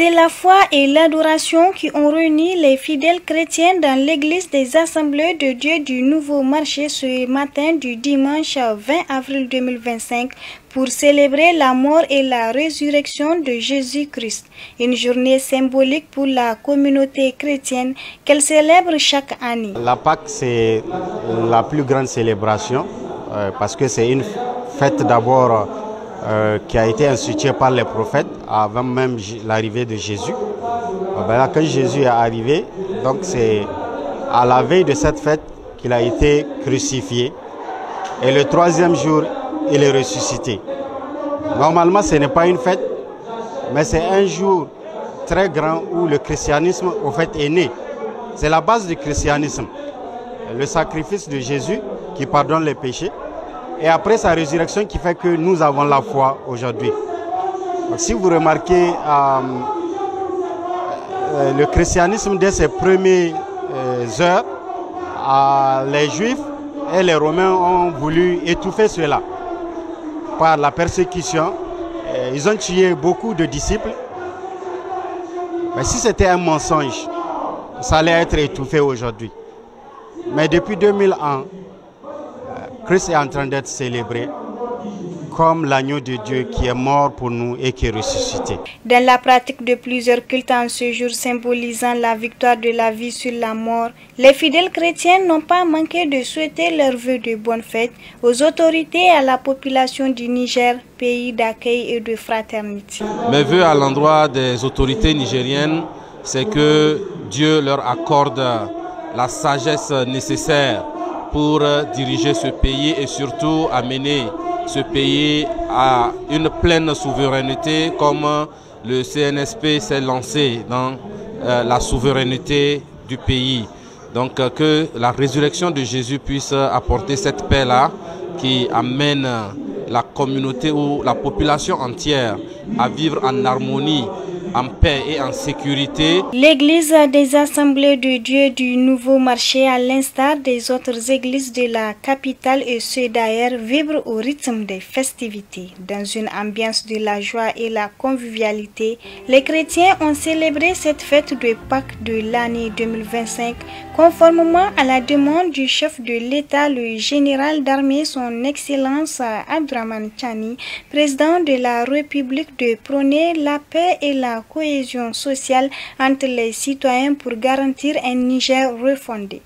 C'est la foi et l'adoration qui ont réuni les fidèles chrétiens dans l'église des Assemblées de Dieu du Nouveau Marché ce matin du dimanche 20 avril 2025 pour célébrer la mort et la résurrection de Jésus-Christ. Une journée symbolique pour la communauté chrétienne qu'elle célèbre chaque année. La Pâque, c'est la plus grande célébration parce que c'est une fête d'abord qui a été instituée par les prophètes avant même l'arrivée de Jésus. Quand Jésus est arrivé, donc c'est à la veille de cette fête qu'il a été crucifié et le troisième jour, il est ressuscité. Normalement, ce n'est pas une fête, mais c'est un jour très grand où le christianisme au fait est né. C'est la base du christianisme, le sacrifice de Jésus qui pardonne les péchés. Et après sa résurrection qui fait que nous avons la foi aujourd'hui. Si vous remarquez, le christianisme dès ses premières heures, les Juifs et les Romains ont voulu étouffer cela par la persécution. Ils ont tué beaucoup de disciples. Mais si c'était un mensonge, ça allait être étouffé aujourd'hui. Mais depuis 2000 ans, Christ est en train d'être célébré comme l'agneau de Dieu qui est mort pour nous et qui est ressuscité. Dans la pratique de plusieurs cultes en ce jour symbolisant la victoire de la vie sur la mort, les fidèles chrétiens n'ont pas manqué de souhaiter leurs vœux de bonne fête aux autorités et à la population du Niger, pays d'accueil et de fraternité. Mes vœux à l'endroit des autorités nigériennes, c'est que Dieu leur accorde la sagesse nécessaire pour diriger ce pays et surtout amener ce pays à une pleine souveraineté comme le CNSP s'est lancé dans la souveraineté du pays. Donc que la résurrection de Jésus puisse apporter cette paix-là qui amène la communauté ou la population entière à vivre en harmonie, en paix et en sécurité. L'église des Assemblées de Dieu du Nouveau Marché, à l'instar des autres églises de la capitale et ceux d'ailleurs, vibrent au rythme des festivités. Dans une ambiance de la joie et la convivialité, les chrétiens ont célébré cette fête de Pâques de l'année 2025 conformément à la demande du chef de l'État, le général d'armée, son Excellence Abdraman Chani, président de la République, de prôner la paix et la cohésion sociale entre les citoyens pour garantir un Niger refondé.